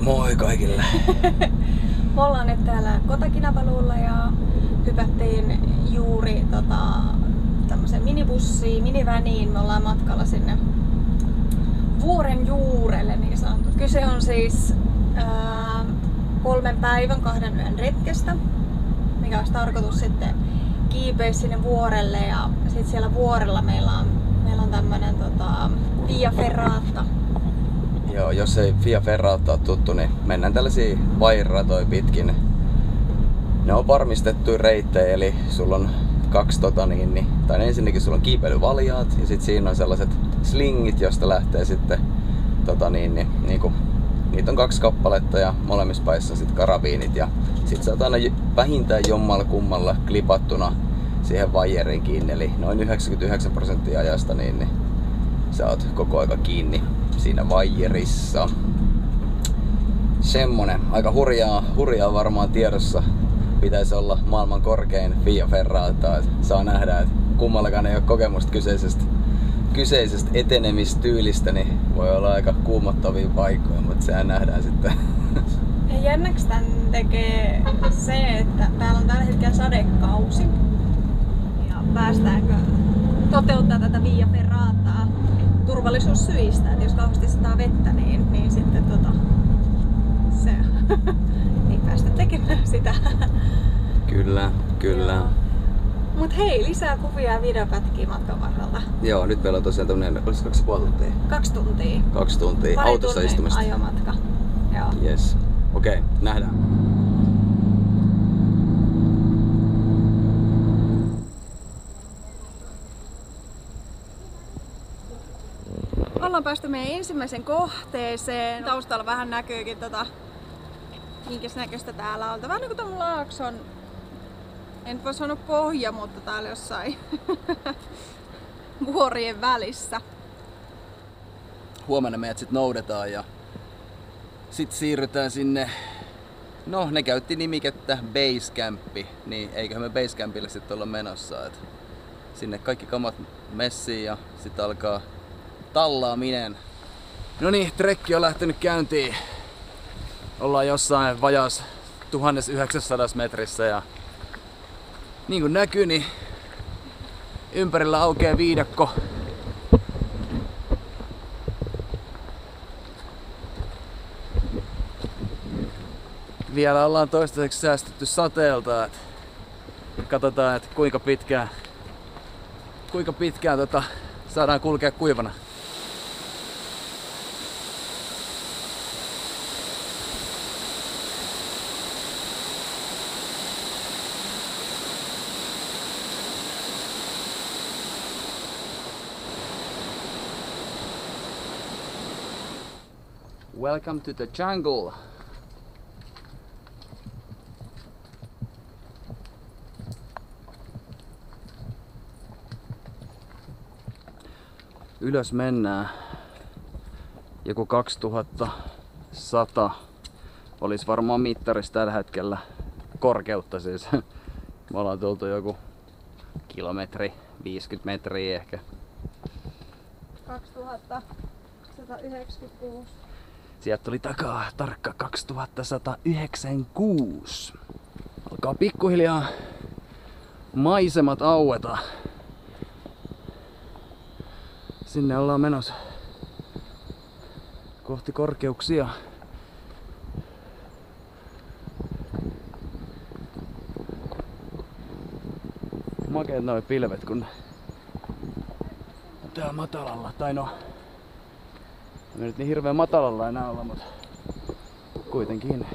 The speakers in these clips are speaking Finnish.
Moi kaikille! Me ollaan nyt täällä Kotakinabaluulla ja hypättiin juuri tämmöiseen minibussiin, miniväniin. Me ollaan matkalla sinne vuoren juurelle niin sanotusti. Kyse on siis 3 päivän 2 yön retkestä, mikä olisi tarkoitus sitten kiipeä sinne vuorelle, ja sitten siellä vuorella meillä on tämmönen Via Ferrata. Joo, jos ei Via Ferrata ole tuttu, niin mennään tällaisia vairatoja pitkin. Ne on varmistettuja reittejä, eli sulla on 2 tai ensinnäkin sulla on kiipeilyvaljaat ja sitten siinä on sellaiset slingit, josta lähtee sitten niitä on 2 kappaletta ja molemmissa päissä sitten karabiinit, ja sit sä oot aina vähintään jommalla kummalla klipattuna siihen vaijeriin kiinni, eli noin 99% ajasta niin sä oot koko aika kiinni siinä vaijerissa. Semmonen aika hurjaa varmaan tiedossa. Pitäisi olla maailman korkein Via Ferrata. Saa nähdä, että kummallakaan ei ole kokemusta kyseisestä etenemistyylistä, niin voi olla aika kuumottavia paikkoja, mutta sehän nähdään sitten. Ja jännäksi tän tekee se, että täällä on tällä hetkellä sadekausi. Ja päästäänkö toteuttaa tätä Via Ferrataa turvallisuussyistä, että jos kauheasti sataa vettä, niin sitten se ei päästä tekemään sitä. Kyllä. Mut hei, lisää kuvia ja videopätkiä matkan varrella. Joo, nyt meillä on tosiaan tämmönen, olisiko 2,5 tuntia? 2 tuntia. 2 tuntia autossa istumista. Ajomatka. Joo. Yes. Okei, nähdään. Ollaan päästy meidän ensimmäisen kohteeseen. Taustalla vähän näkyykin minkäs näköistä täällä on. Vähän niinku tämän laakson, en voi sanoa pohja, mutta täällä jossain vuorien välissä. Huomenna meidät sit noudetaan ja sit siirrytään sinne. No, ne käytti nimikettä Basecampi, niin eiköhän me Basecampille sit olla menossa. Et sinne kaikki kamat messiin ja sit alkaa tallaaminen. No niin, trekki on lähtenyt käyntiin. Ollaan jossain vajaas 1900 metrissä ja niin kuin näkyy, niin ympärillä aukeaa viidakko. Vielä ollaan toistaiseksi säästetty sateelta, et katsotaan, että kuinka pitkään saadaan kulkea kuivana. Welcome to the jungle. Ylös mennään. Joku 2100 olisi varmaan mittarissa tällä hetkellä korkeutta siis. Me ollaan tultu joku kilometri, 50 metriä ehkä. 2196. Sieltä tuli takaa tarkka 2196. Alkaa pikkuhiljaa maisemat aueta. Sinne ollaan menossa kohti korkeuksia. Makeet noi pilvet, kun on täällä matalalla. Tai no, me nyt niin hirveän matalalla enää olla, mutta kuitenkin.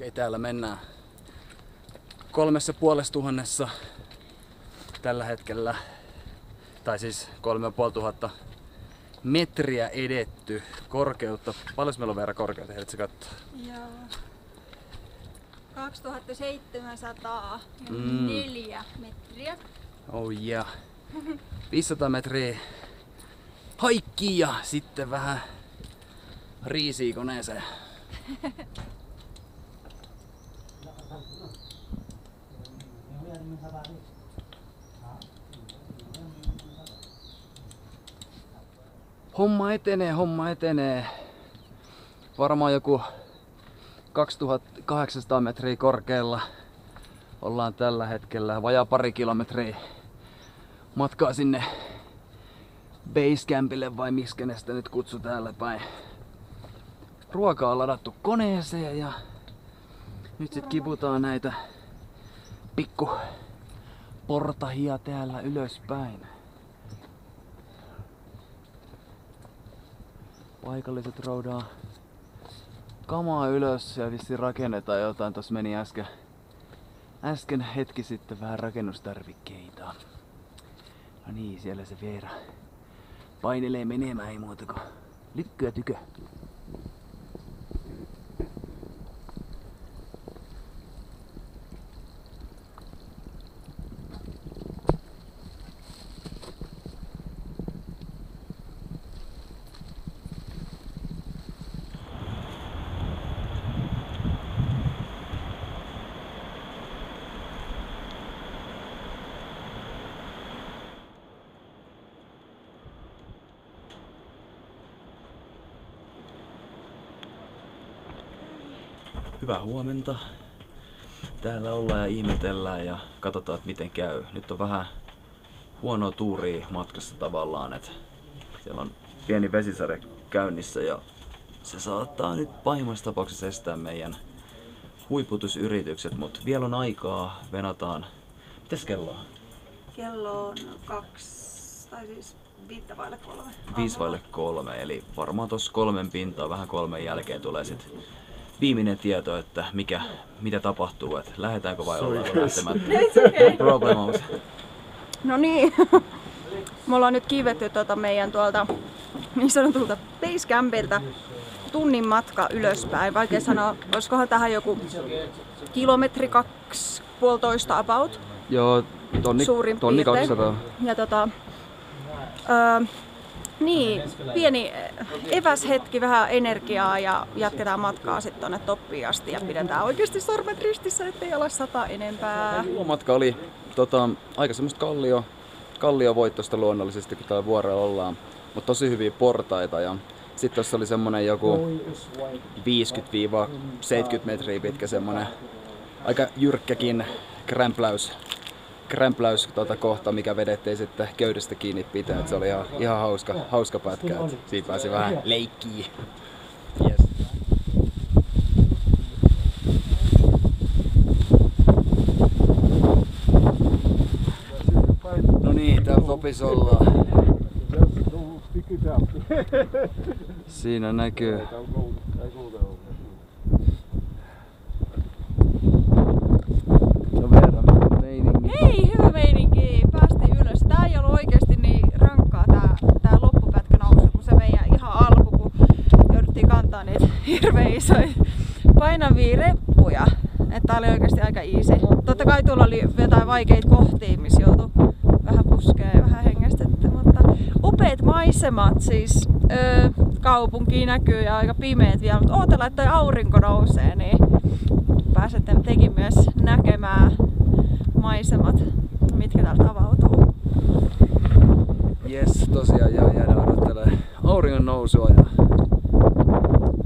Okei, täällä mennään 3500 tällä hetkellä. Tai siis 3500 metriä edetty korkeutta. Paljon meillä on Veera korkeutta? Ehdittä katsoa? Joo. 2704 metriä. Oh yeah. 500 metriä haikkiin ja sitten vähän riisiä koneeseen. Homma etenee. Varmaan joku 2800 metriä korkealla ollaan tällä hetkellä. Vajaa pari kilometriä matkaa sinne basecampille vai miksi ne sitä nyt kutsu täällä päin. Ruokaa on ladattu koneeseen ja nyt sit kiputaan näitä pikku portahia täällä ylöspäin. Paikalliset roudaa kamaa ylös ja vissiin rakennetaan jotain. Tossa meni äsken hetki sitten vähän rakennustarvikkeita. No niin, siellä se Veera painelee menemään, ei muuta kuin lykkyä tykö. Hyvää huomenta. Täällä ollaan ja ihmetellään ja katsotaan, että miten käy. Nyt on vähän huonoa tuuria matkassa tavallaan, että siellä on pieni vesisade käynnissä ja se saattaa nyt pahimmassa tapauksessa estää meidän huiputusyritykset, mutta vielä on aikaa, venataan. Mitäs kello on? Kello on 2, tai siis 5:05. 5:05, eli varmaan tossa 3 pintaa, vähän 3 jälkeen tulee sitten viimeinen tieto, että mitä tapahtuu, että lähdetäänkö vai ollaanko lähtemättä. No problem. No niin, me ollaan nyt kiivetty meidän tuolta niin sanotulta basecampilta tunnin matka ylöspäin. Vaikea sanoa, olisikohan tähän joku kilometri 2,5 about. Joo, tonni 200. Ja niin, pieni eväshetki, vähän energiaa ja jatketaan matkaa sitten tonne toppiin asti ja pidetään oikeasti sormet ristissä, ettei ala sata enempää. Matka oli aika semmoista kalliovoittoista luonnollisesti, kun täällä vuorella ollaan, mutta tosi hyviä portaita ja sitten tuossa oli semmonen joku 50-70 metriä pitkä semmonen aika jyrkkäkin krämpläys kohta, mikä vedettiin sitten köydestä kiinni pitää. Et se oli ihan hauska pätkä. Siitä pääsi vähän leikkiin. Yes. No niin, täällä topis ollaan. Siinä näkyy. Hei, hyvä meininki! Päästiin ylös. Tää ei ollut oikeesti niin rankkaa tää loppupätkä nousu kuin se meidän ihan alku, kun jouduttiin kantaa niitä hirveän isoja painavia reppuja. Et tää oli oikeesti aika easy. Totta kai tuolla oli jotain vaikeita kohtia, missä joutui vähän puskea ja vähän hengästettä, mutta upeat maisemat siis. Kaupunki näkyy ja aika pimeät vielä, mutta ootellaan, että toi aurinko nousee, niin pääsette tekin myös näkemään maisemat, mitkä täältä avautuu. Jes, tosiaan jäädään odottelemaan auringon nousua ja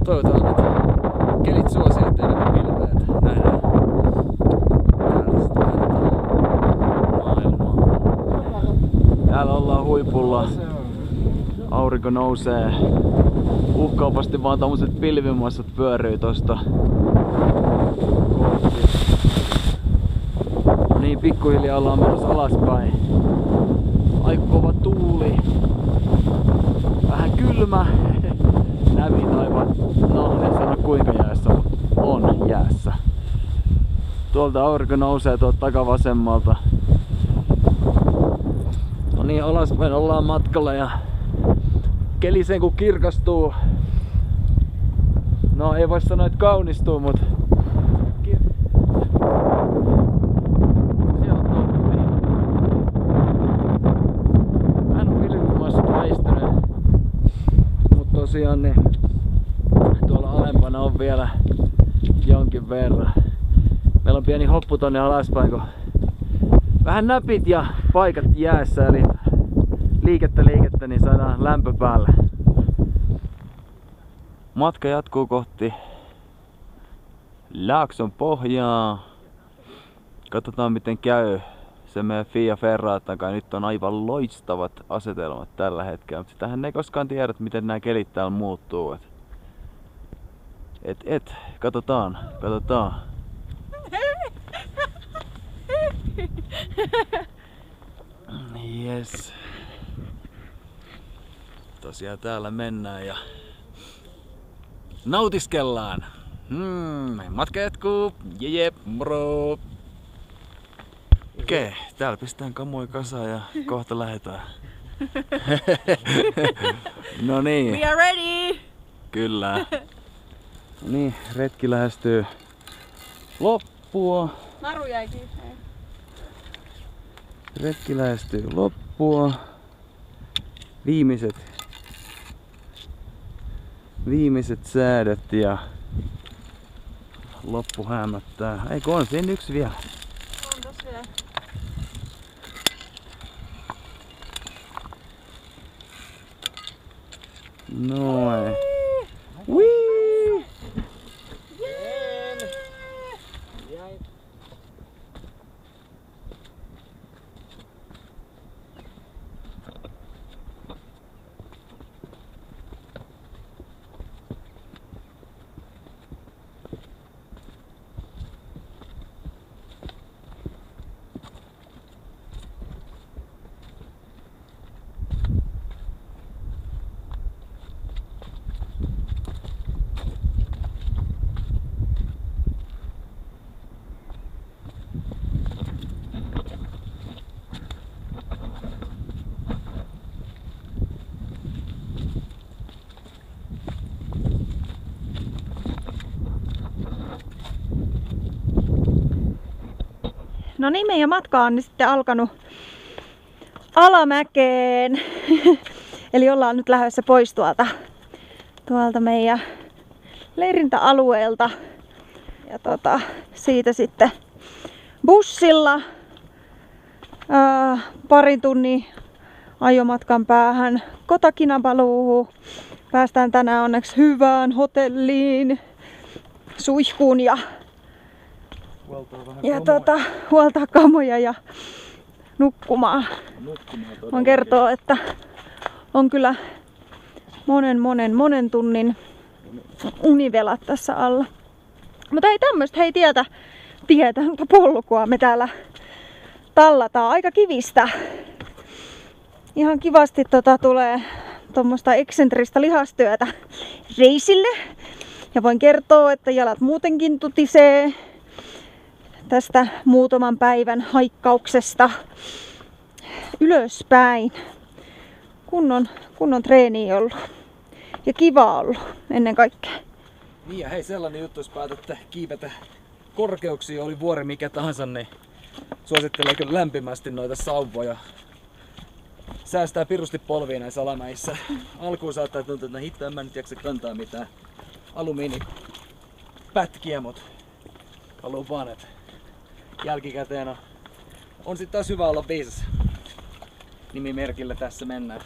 toivotaan, että kelit suosii, ettei mene pilveet. Nähdään maailmaa. Täällä ollaan huipulla. Aurinko nousee. Uhkaavasti vaan tommoset pilvimassat pyöryy tosta kohti. Niin pikkuhiljaa ollaan menossa alaspäin. Aika kova tuuli. Vähän kylmä. Nävit aivan, no en sano kuinka jäässä, mutta on jäässä. Tuolta aurinko nousee tuolta takavasemmalta. No niin, alaspäin ollaan matkalla ja keli sen kun kirkastuu. No ei voi sanoa, että kaunistuu, mut se on totti. Vähän on pilvimastot väistyneet. Mut tosiaan niin tuolla alempana on vielä jonkin verran. Meillä on pieni hoppu tonne alaspäin, kun vähän näpit ja paikat jäässä, eli liikettä, niin saadaan lämpö päälle. Matka jatkuu kohti Laakson pohjaa. Katsotaan miten käy se meidän Fia Ferratan kanssa. Nyt on aivan loistavat asetelmat tällä hetkellä, mutta sitähän ei koskaan tiedä, miten nämä kelit täällä muuttuu. Katsotaan. Yes. Tosiaan täällä mennään ja nautiskellaan. Matka jatkuu. Jep, moro. Okei, täällä pistetään kamoja kasaan ja kohta lähdetään. No niin. We are ready! Kyllä. No niin, retki lähestyy loppua. Naru jäikin. Retki lähestyy loppua. Viimeiset säädöt ja loppu hämättää. Eikö on siinä yksi vielä? On tossa vielä. Noin. Whee! No niin, meidän matka on nyt sitten alkanut alamäkeen. Eli ollaan nyt lähdössä pois tuolta meidän leirintäalueelta. Ja siitä sitten bussilla parin tunnin ajomatkan päähän Kota-Kinabaluuhun. Päästään tänään onneksi hyvään hotelliin, suihkuun ja huoltaa kamoja ja nukkumaan. Voin kertoa, että on kyllä monen tunnin univelat tässä alla. Mutta ei tämmöistä, tietä, mutta polkua me täällä tallataan aika kivistä. Ihan kivasti tulee tuommoista eksentristä lihastyötä reisille. Ja voin kertoa, että jalat muutenkin tutisee tästä muutaman päivän haikkauksesta ylöspäin. Kunnon treeniä ollut. Ja kiva ollut ennen kaikkea. Niin ja hei, sellainen juttu, jos päätätte kiivetä korkeuksia, oli vuori mikä tahansa, niin suosittelen kyllä lämpimästi noita sauvoja. Säästää pirusti polviin näissä alamäissä. Alkuun saattaa tuntua, että hitto, en mä nyt jaksa kantaa mitään alumiinipätkiä, mut haluan vaan, että jälkikäteen on sit taas hyvä olla viisas. Nimimerkillä tässä mennään.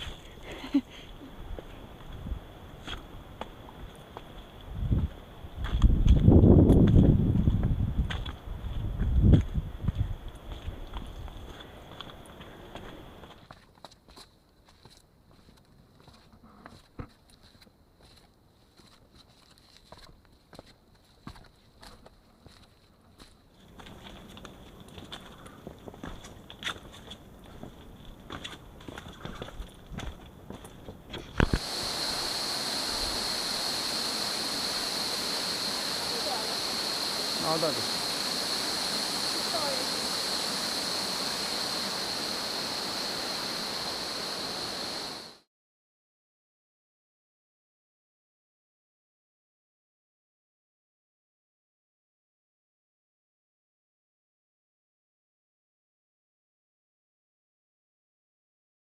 Otanko?